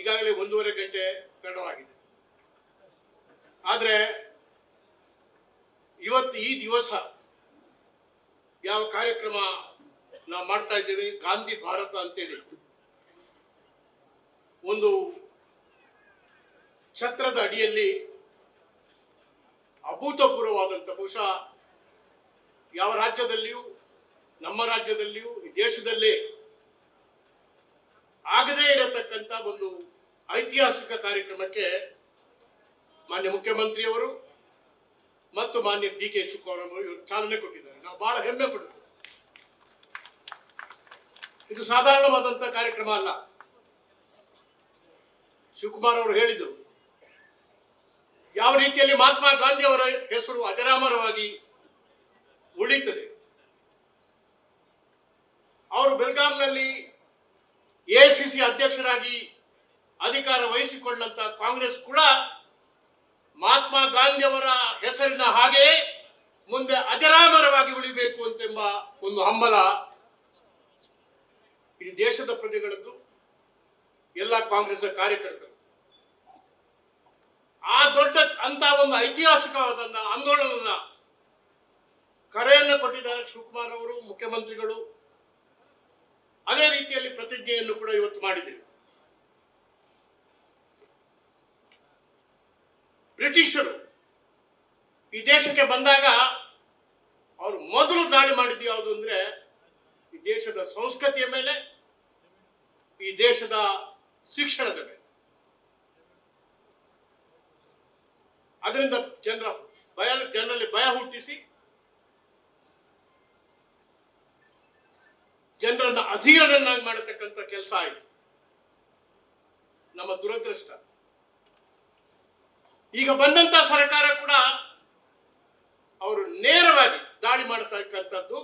ಈಗಾಗಲೇ 1.5 ಗಂಟೆ ತಡವಾಗಿದೆ. ಆದರೆ ಇವತ್ತು ಈ ದಿವಸ ಯಾವ ಕಾರ್ಯಕ್ರಮ ನಾವು ಮಾಡ್ತಾ ಇದ್ದೇವೆ, ಗಾಂಧಿ ಭಾರತ ಅಂತೇಳಿ ಒಂದು ಛತ್ರದ ಅಡಿಯಲ್ಲಿ ಅಭೂತಪೂರ್ವವಾದಂಥ, ಬಹುಶಃ ಯಾವ ರಾಜ್ಯದಲ್ಲಿಯೂ, ನಮ್ಮ ರಾಜ್ಯದಲ್ಲಿಯೂ, ಈ ದೇಶದಲ್ಲೇ ಆಗದೇ ಇರತಕ್ಕಂಥ ಒಂದು ಐತಿಹಾಸಿಕ ಕಾರ್ಯಕ್ರಮಕ್ಕೆ ಮಾನ್ಯ ಮುಖ್ಯಮಂತ್ರಿಯವರು ಮತ್ತು ಮಾನ್ಯ DK ಶಿವಕುಮಾರ್ ಅವರು ಚಾಲನೆ ಕೊಟ್ಟಿದ್ದಾರೆ. ನಾವು ಬಹಳ ಹೆಮ್ಮೆ ಪಡ್ತೀವಿ. ಇದು ಸಾಧಾರಣವಾದಂತಹ ಕಾರ್ಯಕ್ರಮ ಅಲ್ಲ. ಶಿವಕುಮಾರ್ ಅವರು ಹೇಳಿದರು, ಯಾವ ರೀತಿಯಲ್ಲಿ ಮಹಾತ್ಮ ಗಾಂಧಿ ಅವರ ಹೆಸರು ಅಜರಾಮರವಾಗಿ ಉಳಿತದೆ. ಅವರು ಬೆಳಗಾಂನಲ್ಲಿ AICC ಅಧ್ಯಕ್ಷರಾಗಿ ಅಧಿಕಾರ ವಹಿಸಿಕೊಂಡಂತ ಕಾಂಗ್ರೆಸ್ ಕೂಡ ಮಹಾತ್ಮ ಗಾಂಧಿ ಅವರ ಹೆಸರಿನ ಹಾಗೆಯೇ ಮುಂದೆ ಅಜರಾಮರವಾಗಿ ಉಳಿಬೇಕು ಅಂತೆಂಬ ಒಂದು ಹಂಬಲ ಈ ದೇಶದ ಪ್ರಜೆಗಳದ್ದು, ಎಲ್ಲ ಕಾಂಗ್ರೆಸ್ ಕಾರ್ಯಕರ್ತರು. ಆ ದೊಡ್ಡ ಅಂತ ಒಂದು ಐತಿಹಾಸಿಕವಾದ ಆಂದೋಲನದ ಕರೆಯನ್ನು ಕೊಟ್ಟಿದ್ದಾರೆ ಶಿವಕುಮಾರ್ ಅವರು, ಮುಖ್ಯಮಂತ್ರಿಗಳು. ಅದೇ ರೀತಿಯಲ್ಲಿ ಪ್ರತಿಜ್ಞೆಯನ್ನು ಕೂಡ ಇವತ್ತು ಮಾಡಿದ್ದೇವೆ. ಬ್ರಿಟಿಷರು ಈ ದೇಶಕ್ಕೆ ಬಂದಾಗ ಅವರು ಮೊದಲು ದಾಳಿ ಮಾಡಿದ್ದು ಯಾವುದು ಅಂದ್ರೆ, ಈ ದೇಶದ ಸಂಸ್ಕೃತಿಯ ಮೇಲೆ, ಈ ದೇಶದ ಶಿಕ್ಷಣದ ಮೇಲೆ. ಅದರಿಂದ ಜನರಲ್ಲಿ ಭಯ ಹುಟ್ಟಿಸಿ ಜನರನ್ನ ಅಧೀರರನ್ನಾಗಿ ಮಾಡತಕ್ಕಂಥ ಕೆಲಸ ಆಯಿತು. ನಮ್ಮ ದುರದೃಷ್ಟ. ಈಗ ಬಂದಂತ ಸರ್ಕಾರ ಕೂಡ ಅವರು ನೇರವಾಗಿ ದಾಳಿ ಮಾಡತಕ್ಕಂಥದ್ದು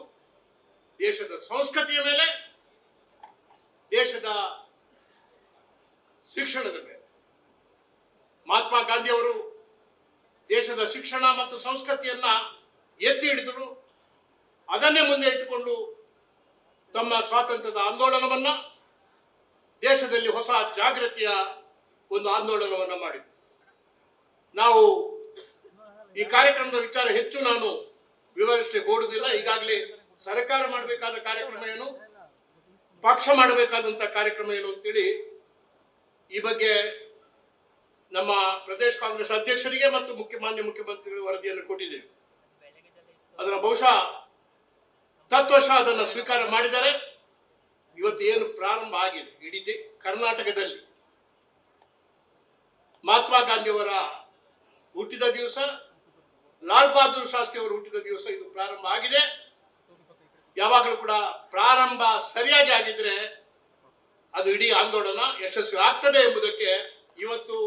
ದೇಶದ ಸಂಸ್ಕೃತಿಯ ಮೇಲೆ, ದೇಶದ ಶಿಕ್ಷಣದ ಮೇಲೆ. ಮಹಾತ್ಮ ಗಾಂಧಿ ಅವರು ದೇಶದ ಶಿಕ್ಷಣ ಮತ್ತು ಸಂಸ್ಕೃತಿಯನ್ನ ಎತ್ತಿ ಹಿಡಿದರು. ಅದನ್ನೇ ಮುಂದೆ ಇಟ್ಟುಕೊಂಡು ತಮ್ಮ ಸ್ವಾತಂತ್ರ್ಯದ ಆಂದೋಲನವನ್ನ, ದೇಶದಲ್ಲಿ ಹೊಸ ಜಾಗೃತಿಯ ಒಂದು ಆಂದೋಲನವನ್ನ ಮಾಡಿದರು. ನಾವು ಈ ಕಾರ್ಯಕ್ರಮದ ವಿಚಾರ ಹೆಚ್ಚು ನಾನು ವಿವರಿಸಲಿಕ್ಕೆ ಓಡುವುದಿಲ್ಲ. ಈಗಾಗಲೇ ಸರ್ಕಾರ ಮಾಡಬೇಕಾದ ಕಾರ್ಯಕ್ರಮ ಏನು, ಪಕ್ಷ ಮಾಡಬೇಕಾದಂತ ಕಾರ್ಯಕ್ರಮ ಏನು ಅಂತೇಳಿ ಈ ಬಗ್ಗೆ ನಮ್ಮ ಪ್ರದೇಶ ಕಾಂಗ್ರೆಸ್ ಅಧ್ಯಕ್ಷರಿಗೆ ಮತ್ತು ಮಾನ್ಯ ಮುಖ್ಯಮಂತ್ರಿಗಳು ವರದಿಯನ್ನು ಕೊಟ್ಟಿದ್ದೇವೆ. ಅದರ ಬಹುಶಃ ತತ್ವಶಃ ಅದನ್ನು ಸ್ವೀಕಾರ ಮಾಡಿದ್ದಾರೆ. ಇವತ್ತು ಏನು ಪ್ರಾರಂಭ ಆಗಿದೆ ಇಡೀ ಕರ್ನಾಟಕದಲ್ಲಿ, ಮಹಾತ್ಮ ಗಾಂಧಿಯವರ ಹುಟ್ಟಿದ ದಿವಸ, ಲಾಲ್ ಬಹದ್ದೂರ್ ಶಾಸ್ತ್ರಿ ಅವರು ಹುಟ್ಟಿದ ದಿವಸ ಇದು ಪ್ರಾರಂಭ ಆಗಿದೆ. ಯಾವಾಗಲೂ ಕೂಡ ಪ್ರಾರಂಭ ಸರಿಯಾಗಿ ಆಗಿದ್ರೆ ಅದು ಇಡೀ ಆಂದೋಲನ ಯಶಸ್ವಿ ಆಗ್ತದೆ ಎಂಬುದಕ್ಕೆ ಇವತ್ತು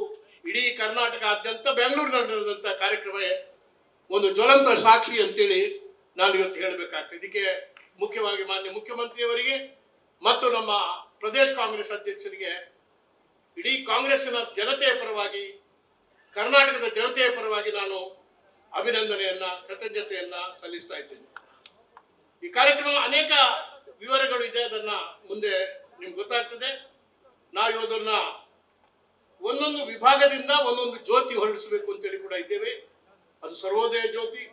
ಇಡೀ ಕರ್ನಾಟಕದಾದ್ಯಂತ ಬೆಂಗಳೂರಿನಲ್ಲಿ ನಡೆದಂತ ಕಾರ್ಯಕ್ರಮ ಒಂದು ಜ್ವಲಂತ ಸಾಕ್ಷಿ ಅಂತೇಳಿ ನಾನು ಇವತ್ತು ಹೇಳಬೇಕಾಗ್ತದೆ. ಇದಕ್ಕೆ ಮುಖ್ಯವಾಗಿ ಮಾನ್ಯ ಮುಖ್ಯಮಂತ್ರಿಯವರಿಗೆ ಮತ್ತು ನಮ್ಮ ಪ್ರದೇಶ ಕಾಂಗ್ರೆಸ್ ಅಧ್ಯಕ್ಷರಿಗೆ, ಇಡೀ ಕಾಂಗ್ರೆಸ್ಸಿನ ಜನತೆಯ ಪರವಾಗಿ, ಕರ್ನಾಟಕದ ಜನತೆಯ ಪರವಾಗಿ ನಾನು ಅಭಿನಂದನೆಯನ್ನ, ಕೃತಜ್ಞತೆಯನ್ನ ಸಲ್ಲಿಸ್ತಾ ಇದ್ದೇನೆ. ಈ ಕಾರ್ಯಕ್ರಮ ಅನೇಕ ವಿವರಗಳು ಇದೆ, ಅದನ್ನ ಮುಂದೆ ನಿಮ್ಗೆ ಗೊತ್ತಾಗ್ತದೆ. ನಾವು ಇವತ್ತನ್ನ ಒಂದೊಂದು ವಿಭಾಗದಿಂದ ಒಂದೊಂದು ಜ್ಯೋತಿ ಹೊರಡಿಸಬೇಕು ಅಂತೇಳಿ ಕೂಡ ಇದ್ದೇವೆ. ಅದು ಸರ್ವೋದಯ ಜ್ಯೋತಿ,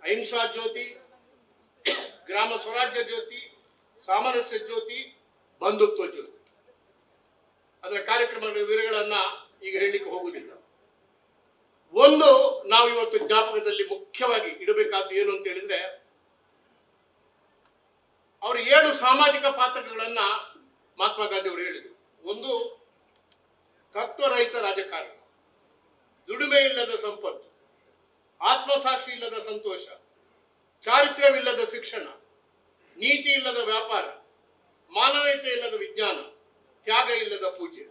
ಅಹಿಂಸಾ ಜ್ಯೋತಿ, ಗ್ರಾಮ ಸ್ವರಾಜ್ಯ ಜ್ಯೋತಿ, ಸಾಮರಸ್ಯ ಜ್ಯೋತಿ, ಬಂಧುತ್ವ ಜ್ಯೋತಿ. ಅದರ ಕಾರ್ಯಕ್ರಮದ ವಿವರಗಳನ್ನ ಈಗ ಹೇಳಲಿಕ್ಕೆ ಹೋಗುವುದಿಲ್ಲ. ಒಂದು ನಾವು ಇವತ್ತು ಜ್ಞಾಪಕದಲ್ಲಿ ಮುಖ್ಯವಾಗಿ ಇಡಬೇಕಾದ್ದು ಏನು ಅಂತ ಹೇಳಿದ್ರೆ, ಅವರು 7 ಸಾಮಾಜಿಕ ಪಾತ್ರಗಳನ್ನ ಮಹಾತ್ಮ ಗಾಂಧಿ ಅವರು ಹೇಳಿದರು. ಒಂದು, ತತ್ವರಹಿತ ರಾಜಕಾರಣ, ದುಡಿಮೆ ಇಲ್ಲದ ಸಂಪತ್ತು, ಆತ್ಮಸಾಕ್ಷಿ ಇಲ್ಲದ ಸಂತೋಷ, ಚಾರಿತ್ರ್ಯವಿಲ್ಲದ ಶಿಕ್ಷಣ, ನೀತಿ ಇಲ್ಲದ ವ್ಯಾಪಾರ, ಮಾನವೀಯತೆ ಇಲ್ಲದ ವಿಜ್ಞಾನ, ತ್ಯಾಗ ಇಲ್ಲದ ಪೂಜೆ.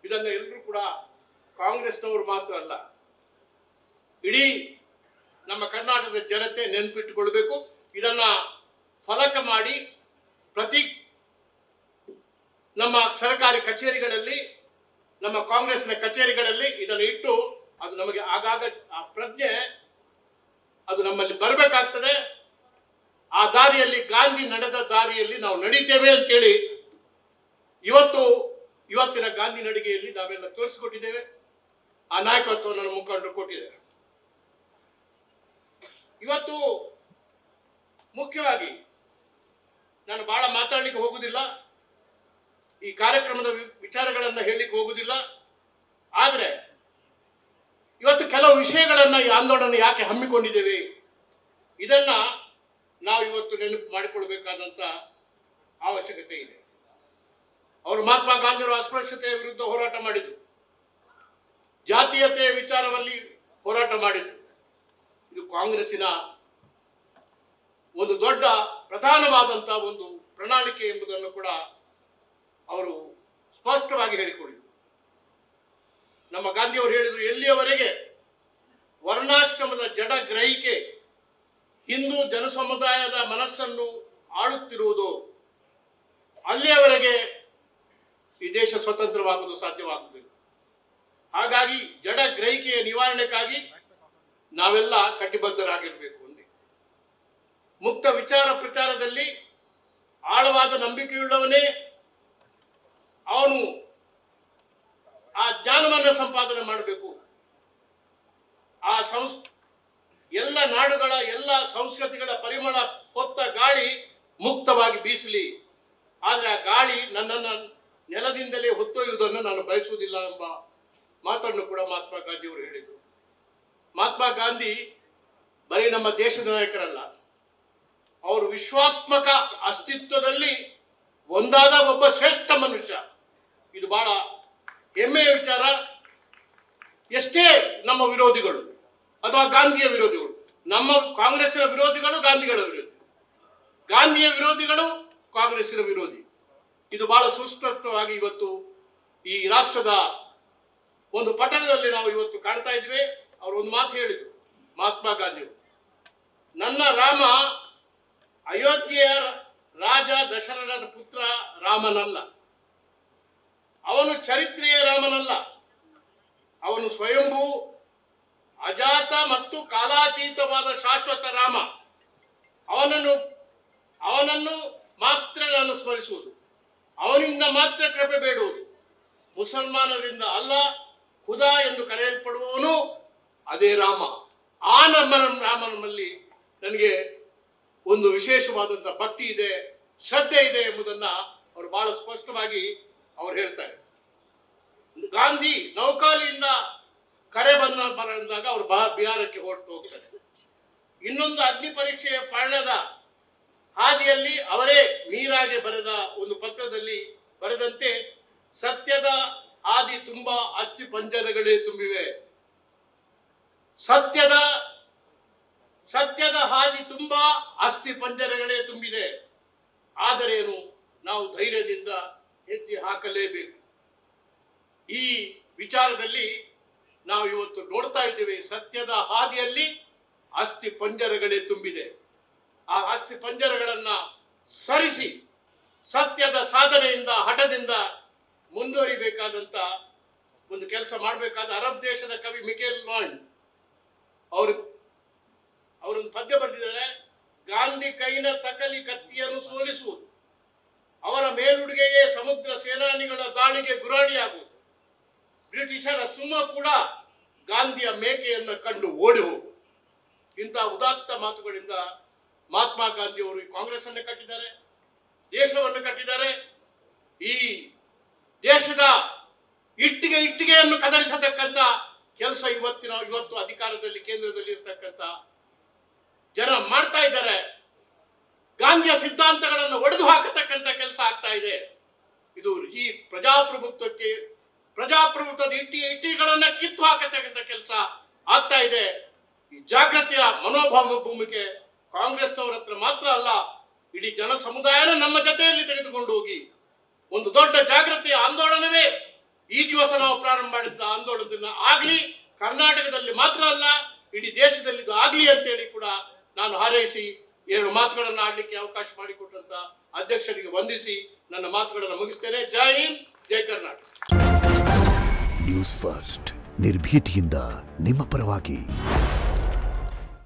ಇದನ್ನ ಎಲ್ಲರೂ ಕೂಡ ಕಾಂಗ್ರೆಸ್ನವರು ಮಾತ್ರ ಅಲ್ಲ, ಇಡೀ ನಮ್ಮ ಕರ್ನಾಟಕದ ಜನತೆ ನೆನಪಿಟ್ಟುಕೊಳ್ಬೇಕು. ಇದನ್ನ ಫಲಕ ಮಾಡಿ ಪ್ರತಿ ನಮ್ಮ ಸರ್ಕಾರಿ ಕಚೇರಿಗಳಲ್ಲಿ, ನಮ್ಮ ಕಾಂಗ್ರೆಸ್ನ ಕಚೇರಿಗಳಲ್ಲಿ ಇದನ್ನು ಇಟ್ಟು, ಅದು ನಮಗೆ ಆಗಾಗ ಆ ಪ್ರಜ್ಞೆ ಅದು ನಮ್ಮಲ್ಲಿ ಬರಬೇಕಾಗ್ತದೆ. ಆ ದಾರಿಯಲ್ಲಿ, ಗಾಂಧಿ ನಡೆದ ದಾರಿಯಲ್ಲಿ ನಾವು ನಡೀತೇವೆ ಅಂತೇಳಿ ಇವತ್ತು ಇವತ್ತಿನ ಗಾಂಧಿ ನಡಿಗೆಯಲ್ಲಿ ನಾವೆಲ್ಲ ತೋರಿಸಿಕೊಟ್ಟಿದ್ದೇವೆ. ಆ ನಾಯಕತ್ವವನ್ನು ಮುಖಂಡರು ಕೊಟ್ಟಿದ್ದಾರೆ. ಇವತ್ತು ಮುಖ್ಯವಾಗಿ ನಾನು ಬಹಳ ಮಾತಾಡಲಿಕ್ಕೆ ಹೋಗುವುದಿಲ್ಲ, ಈ ಕಾರ್ಯಕ್ರಮದ ವಿಚಾರಗಳನ್ನು ಹೇಳಲಿಕ್ಕೆ ಹೋಗುವುದಿಲ್ಲ. ಆದರೆ ಇವತ್ತು ಕೆಲವು ವಿಷಯಗಳನ್ನು ಈ ಆಂದೋಲನ ಯಾಕೆ ಹಮ್ಮಿಕೊಂಡಿದ್ದೇವೆ ಇದನ್ನ ನಾವು ಇವತ್ತು ನೆನಪು ಮಾಡಿಕೊಳ್ಬೇಕಾದಂತ ಅವಶ್ಯಕತೆ ಇದೆ. ಅವರು ಮಹಾತ್ಮ ಗಾಂಧಿಯವರು ಅಸ್ಪೃಶ್ಯತೆಯ ವಿರುದ್ಧ ಹೋರಾಟ ಮಾಡಿದರು, ಜಾತೀಯತೆಯ ವಿಚಾರದಲ್ಲಿ ಹೋರಾಟ ಮಾಡಿದರು. ಇದು ಕಾಂಗ್ರೆಸ್ಸಿನ ಒಂದು ದೊಡ್ಡ ಪ್ರಧಾನವಾದಂತಹ ಒಂದು ಪ್ರಣಾಳಿಕೆ ಎಂಬುದನ್ನು ಕೂಡ ಅವರು ಸ್ಪಷ್ಟವಾಗಿ ಹೇಳಿಕೊಡಿದರು. ನಮ್ಮ ಗಾಂಧಿಯವರು ಹೇಳಿದರು, ಎಲ್ಲಿಯವರೆಗೆ ವರ್ಣಾಶ್ರಮದ ಜಡ ಗ್ರಹಿಕೆ ಹಿಂದೂ ಜನಸಮುದಾಯದ ಮನಸ್ಸನ್ನು ಆಳುತ್ತಿರುವುದು ಅಲ್ಲಿಯವರೆಗೆ ಈ ದೇಶ ಸ್ವತಂತ್ರವಾಗುವುದು ಸಾಧ್ಯವಾಗುವುದಿಲ್ಲ. ಹಾಗಾಗಿ ಜಡ ಗ್ರಹಿಕೆಯ ನಿವಾರಣೆಗಾಗಿ ನಾವೆಲ್ಲ ಕಟಿಬದ್ಧರಾಗಿರಬೇಕು. ಅಂದೆ ಮುಕ್ತ ವಿಚಾರ ಪ್ರಚಾರದಲ್ಲಿ ಆಳವಾದ ನಂಬಿಕೆಯುಳ್ಳವನೇ ಅವನು ಆ ಜ್ಞಾನವನ್ನು ಸಂಪಾದನೆ ಮಾಡಬೇಕು. ಆ ಎಲ್ಲ ನಾಡುಗಳ ಎಲ್ಲ ಸಂಸ್ಕೃತಿಗಳ ಪರಿಮಳ ಹೊತ್ತ ಗಾಳಿ ಮುಕ್ತವಾಗಿ ಬೀಸಲಿ, ಆದರೆ ಆ ಗಾಳಿ ನನ್ನನ್ನು ನೆಲದಿಂದಲೇ ಹೊತ್ತೊಯ್ಯುವುದನ್ನು ನಾನು ಬಯಸುವುದಿಲ್ಲ ಎಂಬ ಮಾತನ್ನು ಕೂಡ ಮಹಾತ್ಮ ಗಾಂಧಿಯವರು ಹೇಳಿದರು. ಮಹಾತ್ಮ ಗಾಂಧಿ ಬರೀ ನಮ್ಮ ದೇಶದ ನಾಯಕರಲ್ಲ, ಅವರು ವಿಶ್ವಾತ್ಮಕ ಅಸ್ತಿತ್ವದಲ್ಲಿ ಒಂದಾದ ಒಬ್ಬ ಶ್ರೇಷ್ಠ ಮನುಷ್ಯ. ಇದು ಬಹಳ ಹೆಮ್ಮೆಯ ವಿಚಾರ. ಎಷ್ಟೇ ನಮ್ಮ ವಿರೋಧಿಗಳು ಅಥವಾ ಗಾಂಧಿಯ ವಿರೋಧಿಗಳು, ನಮ್ಮ ಕಾಂಗ್ರೆಸ್ಸಿನ ವಿರೋಧಿಗಳು ಗಾಂಧಿಗಳ ವಿರೋಧಿ, ಗಾಂಧಿಯ ವಿರೋಧಿಗಳು ಕಾಂಗ್ರೆಸ್ಸಿನ ವಿರೋಧಿ, ಇದು ಬಹಳ ಸುಸ್ಪಷ್ಟವಾಗಿ ಇವತ್ತು ಈ ರಾಷ್ಟ್ರದ ಒಂದು ಪಟ್ಟಣದಲ್ಲಿ ನಾವು ಇವತ್ತು ಕಾಣ್ತಾ ಇದ್ವಿ. ಅವರು ಒಂದು ಮಾತು ಹೇಳಿದರು ಮಹಾತ್ಮ ಗಾಂಧಿಯವರು, ನನ್ನ ರಾಮ ಅಯೋಧ್ಯೆಯ ರಾಜ ದಶರಥನ ಪುತ್ರ ರಾಮನಲ್ಲ, ಅವನು ಚರಿತ್ರೆಯ ರಾಮನಲ್ಲ, ಅವನು ಸ್ವಯಂಭೂ ಅಜಾತ ಮತ್ತು ಕಾಲಾತೀತವಾದ ಶಾಶ್ವತ ರಾಮ. ಅವನನ್ನು ಮಾತ್ರ ನಾನು ಸ್ಮರಿಸುವುದು, ಅವನಿಂದ ಮಾತ್ರ ಕೃಪೆ ಬೇಡುವುದು. ಮುಸಲ್ಮಾನರಿಂದ ಅಲ್ಲ, ಖುದಾ ಎಂದು ಕರೆಯಲ್ಪಡುವವನು ಅದೇ ರಾಮ. ಆ ರಾಮನಲ್ಲಿ ನನಗೆ ಒಂದು ವಿಶೇಷವಾದಂತಹ ಭಕ್ತಿ ಇದೆ, ಶ್ರದ್ಧೆ ಇದೆ ಎಂಬುದನ್ನ ಅವರು ಬಹಳ ಸ್ಪಷ್ಟವಾಗಿ ಅವರು ಹೇಳ್ತಾರೆ. ಗಾಂಧಿ ನೌಕಾಲಿಯಿಂದ ಕರೆ ಬಂದಾಗ ಅವರು ಬಿಹಾರಕ್ಕೆ ಹೊರಟು ಹೋಗ್ತಾರೆ. ಇನ್ನೊಂದು ಅಗ್ನಿ ಪರೀಕ್ಷೆಯ ಪಯಣದ ಹಾದಿಯಲ್ಲಿ ಅವರೇ ಮೀರಾಗೆ ಬರೆದ ಒಂದು ಪತ್ರದಲ್ಲಿ ಬರೆದಂತೆ, ಸತ್ಯದ ಹಾದಿ ತುಂಬಾ ಅಸ್ಥಿ ಪಂಜರಗಳೇ ತುಂಬಿವೆ. ಸತ್ಯದ ಹಾದಿ ತುಂಬಾ ಅಸ್ಥಿ ಪಂಜರಗಳೇ ತುಂಬಿದೆ. ಆದರೇನು, ನಾವು ಧೈರ್ಯದಿಂದ ಹೆಜ್ಜೆ ಹಾಕಲೇಬೇಕು. ಈ ವಿಚಾರದಲ್ಲಿ ನಾವು ಇವತ್ತು ನೋಡ್ತಾ ಇದ್ದೇವೆ, ಸತ್ಯದ ಹಾದಿಯಲ್ಲಿ ಅಸ್ಥಿ ಪಂಜರಗಳೇ ತುಂಬಿದೆ. ಆ ಅಸ್ಥಿ ಪಂಜರಗಳನ್ನ ಸರಿಸಿ ಸತ್ಯದ ಸಾಧನೆಯಿಂದ ಹಠದಿಂದ ಮುಂದುವರಿಬೇಕಾದಂತ ಒಂದು ಕೆಲಸ ಮಾಡಬೇಕಾದ ಅರಬ್ ದೇಶದ ಕವಿ ಮಿಕೇಲ್ ವಾಂಡ್ ಅವರೊಂದು ಪದ್ಯ ಬರೆದಿದ್ದಾರೆ. ಗಾಂಧಿ ಕೈನ ತಕಲಿ ಕತ್ತಿಯನ್ನು ಸೋಲಿಸುವುದು, ಅವರ ಮೇಲುಡುಗೆಯೇ ಸಮುದ್ರ ಸೇನಾನಿಗಳ ದಾಳಿಗೆ ಗುರಾಣಿಯಾಗುವುದು. ಬ್ರಿಟಿಷರ ಸುಮ್ಮ ಕೂಡ ಗಾಂಧಿಯ ಮೇಕೆಯನ್ನು ಕಂಡು ಓಡಿ ಹೋಗುವುದು. ಇಂತಹ ಉದಾತ್ತ ಮಾತುಗಳಿಂದ ಮಹಾತ್ಮ ಗಾಂಧಿಯವರು ಕಾಂಗ್ರೆಸ್ ಅನ್ನು ಕಟ್ಟಿದ್ದಾರೆ, ದೇಶವನ್ನು ಕಟ್ಟಿದ್ದಾರೆ. ಈ ದೇಶದ ಇಟ್ಟಿಗೆಯನ್ನು ಕದಲಿಸತಕ್ಕಂಥ ಕೆಲಸ ಇವತ್ತು ಅಧಿಕಾರದಲ್ಲಿ ಕೇಂದ್ರದಲ್ಲಿ ಇರ್ತಕ್ಕಂಥ ಜನ ಮಾಡ್ತಾ ಇದ್ದಾರೆ. ಗಾಂಧಿಯ ಸಿದ್ಧಾಂತಗಳನ್ನು ಒಡೆದು ಹಾಕತಕ್ಕಂಥ ಕೆಲಸ ಆಗ್ತಾ ಇದೆ. ಇದು ಈ ಪ್ರಜಾಪ್ರಭುತ್ವದ ಇಟ್ಟಿಗೆಗಳನ್ನ ಕಿತ್ತು ಹಾಕತಕ್ಕಂಥ ಕೆಲಸ ಆಗ್ತಾ ಇದೆ. ಈ ಜಾಗೃತಿಯ ಮನೋಭಾವ ಭೂಮಿಕೆ ಕಾಂಗ್ರೆಸ್ನವರ ಹತ್ರ ಮಾತ್ರ ಅಲ್ಲ, ಇಡೀ ಜನ ಸಮುದಾಯನ ನಮ್ಮ ಜೊತೆಯಲ್ಲಿ ತೆಗೆದುಕೊಂಡು ಹೋಗಿ ಒಂದು ದೊಡ್ಡ ಜಾಗೃತಿಯ ಆಂದೋಲನವೇ ಈ ದಿವಸ ನಾವು ಪ್ರಾರಂಭ ಮಾಡಿದ್ದ ಆಂದೋಲನದಿಂದ ಆಗ್ಲಿ, ಕರ್ನಾಟಕದಲ್ಲಿ ಮಾತ್ರ ಅಲ್ಲ ಇಡೀ ದೇಶದಲ್ಲಿ ಆಗ್ಲಿ ಅಂತೇಳಿ ಕೂಡ ನಾನು ಹಾರೈಸಿ 2 ಮಾತುಗಳನ್ನು ಆಡ್ಲಿಕ್ಕೆ ಅವಕಾಶ ಮಾಡಿಕೊಟ್ಟಂತ ಅಧ್ಯಕ್ಷರಿಗೆ ವಂದಿಸಿ ನನ್ನ ಮಾತುಗಳನ್ನು ಮುಗಿಸ್ತೇನೆ. ಜೈ ಹಿಂದ್, ಜೈ ಕರ್ನಾಟಕ. ನ್ಯೂಸ್ ಫಸ್ಟ್, ನಿರ್ಭೀತಿಯಿಂದ ನಿಮ್ಮ ಪರವಾಗಿ.